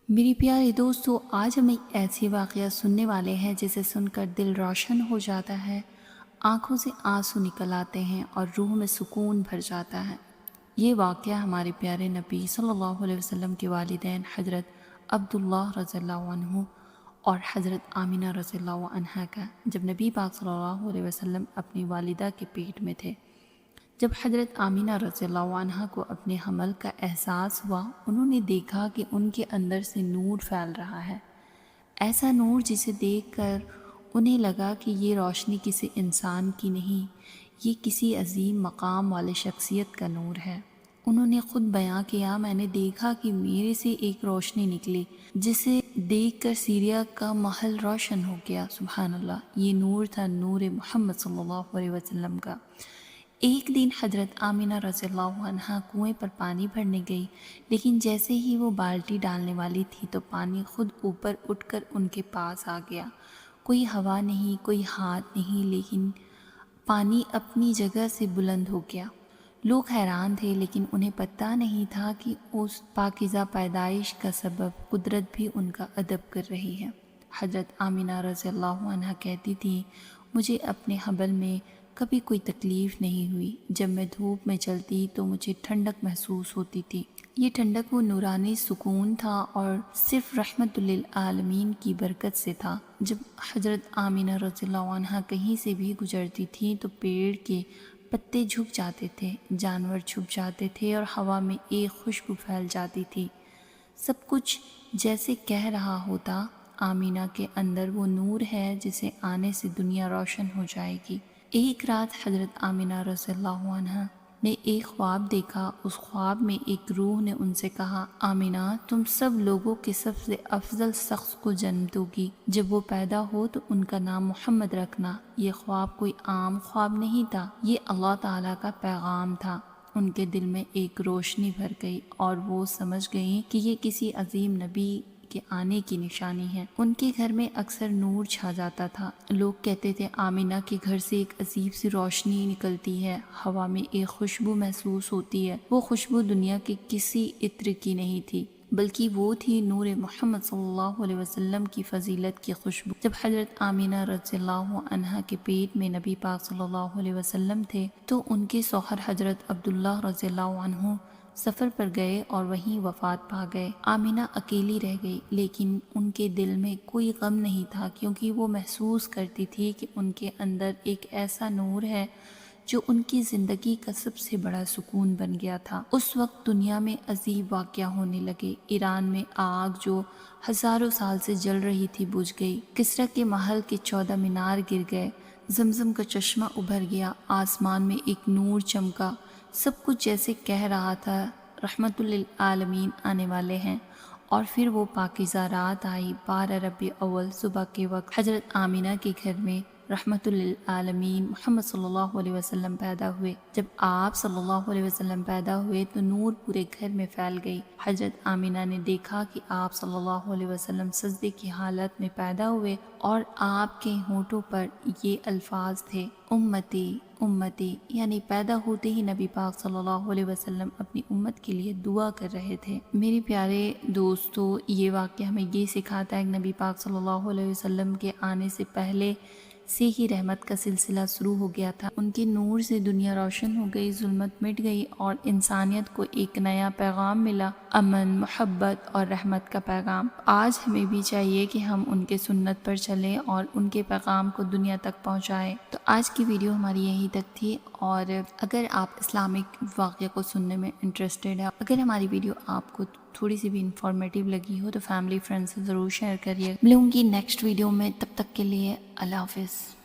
میری پیارے دوستو، آج ہم ایک ایسی واقعہ سننے والے ہیں جسے سن کر دل روشن ہو جاتا ہے، آنکھوں سے آنسو نکل آتے ہیں اور روح میں سکون بھر جاتا ہے۔ یہ واقعہ ہمارے پیارے نبی صلی اللہ علیہ وسلم کے والدین حضرت عبداللہ رضی اللہ عنہ اور حضرت آمینہ رضی اللہ عنہا کا، جب نبی پاک صلی اللہ علیہ وسلم اپنی والدہ کے پیٹ میں تھے۔ جب حضرت آمینہ رضی اللہ عنہا کو اپنے حمل کا احساس ہوا، انہوں نے دیکھا کہ ان کے اندر سے نور پھیل رہا ہے، ایسا نور جسے دیکھ کر انہیں لگا کہ یہ روشنی کسی انسان کی نہیں، یہ کسی عظیم مقام والے شخصیت کا نور ہے۔ انہوں نے خود بیان کیا، میں نے دیکھا کہ میرے سے ایک روشنی نکلی جسے دیکھ کر سیریا کا محل روشن ہو گیا۔ سبحان اللہ، یہ نور تھا نور محمد صلی اللہ علیہ وسلم کا۔ ایک دن حضرت آمینہ رضی اللہ عنہا کنویں پر پانی بھرنے گئی، لیکن جیسے ہی وہ بالٹی ڈالنے والی تھی تو پانی خود اوپر اٹھ کر ان کے پاس آ گیا۔ کوئی ہوا نہیں، کوئی ہاتھ نہیں، لیکن پانی اپنی جگہ سے بلند ہو گیا۔ لوگ حیران تھے، لیکن انہیں پتہ نہیں تھا کہ اس پاکیزہ پیدائش کا سبب قدرت بھی ان کا ادب کر رہی ہے۔ حضرت آمینہ رضی اللہ عنہا کہتی تھی، مجھے اپنے حمل میں کبھی کوئی تکلیف نہیں ہوئی۔ جب میں دھوپ میں چلتی تو مجھے ٹھنڈک محسوس ہوتی تھی۔ یہ ٹھنڈک وہ نورانی سکون تھا اور صرف رحمت للعالمین کی برکت سے تھا۔ جب حضرت آمینہ رضی اللہ عنہا کہیں سے بھی گزرتی تھیں تو پیڑ کے پتے جھک جاتے تھے، جانور چھپ جاتے تھے اور ہوا میں ایک خوشبو پھیل جاتی تھی۔ سب کچھ جیسے کہہ رہا ہوتا، آمینہ کے اندر وہ نور ہے جسے آنے سے دنیا روشن ہو جائے گی۔ ایک رات حضرت آمینہ رضی اللہ عنہا نے ایک خواب دیکھا۔ اس خواب میں ایک روح نے ان سے کہا، آمینہ، تم سب لوگوں کے سب سے افضل شخص کو جنم دو گی۔ جب وہ پیدا ہو تو ان کا نام محمد رکھنا۔ یہ خواب کوئی عام خواب نہیں تھا، یہ اللہ تعالیٰ کا پیغام تھا۔ ان کے دل میں ایک روشنی بھر گئی اور وہ سمجھ گئیں کہ یہ کسی عظیم نبی کے آنے کی نشانی ہے۔ ان کے گھر میں اکثر نور چھا جاتا تھا۔ لوگ کہتے تھے، آمینہ کے گھر سے ایک عجیب سی روشنی نکلتی ہے، ہوا میں ایک خوشبو محسوس ہوتی ہے۔ وہ خوشبو دنیا کے کسی عطر کی نہیں تھی، بلکہ وہ تھی نور محمد صلی اللہ علیہ وسلم کی فضیلت کی خوشبو۔ جب حضرت آمینہ رضی اللہ عنہا کے پیٹ میں نبی پاک صلی اللہ علیہ وسلم تھے تو ان کے شوہر حضرت عبداللہ رضی اللہ عنہ سفر پر گئے اور وہیں وفات پا گئے۔ آمینہ اکیلی رہ گئی، لیکن ان کے دل میں کوئی غم نہیں تھا، کیونکہ وہ محسوس کرتی تھی کہ ان کے اندر ایک ایسا نور ہے جو ان کی زندگی کا سب سے بڑا سکون بن گیا تھا۔ اس وقت دنیا میں عجیب واقعہ ہونے لگے۔ ایران میں آگ جو ہزاروں سال سے جل رہی تھی بجھ گئی، کسریٰ کے محل کے 14 مینار گر گئے، زمزم کا چشمہ ابھر گیا، آسمان میں ایک نور چمکا۔ سب کچھ جیسے کہہ رہا تھا، رحمت للعالمین آنے والے ہیں۔ اور پھر وہ پاکیزہ رات آئی، 12 ربیع اول صبح کے وقت حضرت آمینہ کے گھر میں رحمت للعالمین محمد صلی اللہ علیہ وسلم پیدا ہوئے۔ جب آپ صلی اللہ علیہ وسلم پیدا ہوئے تو نور پورے گھر میں پھیل گئی۔ حضرت آمینہ نے دیکھا کہ آپ صلی اللہ علیہ وسلم سجدے کی حالت میں پیدا ہوئے اور آپ کے ہونٹوں پر یہ الفاظ تھے، امتی امتی، یعنی پیدا ہوتے ہی نبی پاک صلی اللہ علیہ وسلم اپنی امت کے لیے دعا کر رہے تھے۔ میرے پیارے دوستو، یہ واقعہ ہمیں یہ سکھاتا ہے کہ نبی پاک صلی اللہ علیہ وسلم کے آنے سے پہلے سے ہی رحمت کا سلسلہ شروع ہو گیا تھا۔ ان کے نور سے دنیا روشن ہو گئی، ظلمت مٹ گئی اور انسانیت کو ایک نیا پیغام ملا، امن، محبت اور رحمت کا پیغام۔ آج ہمیں بھی چاہیے کہ ہم ان کے سنت پر چلیں اور ان کے پیغام کو دنیا تک پہنچائیں۔ تو آج کی ویڈیو ہماری یہیں تک تھی، اور اگر آپ اسلامک واقعہ کو سننے میں انٹرسٹڈ ہے، اگر ہماری ویڈیو آپ کو تھوڑی سی بھی انفارمیٹیو لگی ہو تو فیملی فرینڈ سے ضرور شیئر کریے۔ ملوں گی نیکسٹ ویڈیو میں، تب تک کے لیے اللہ حافظ۔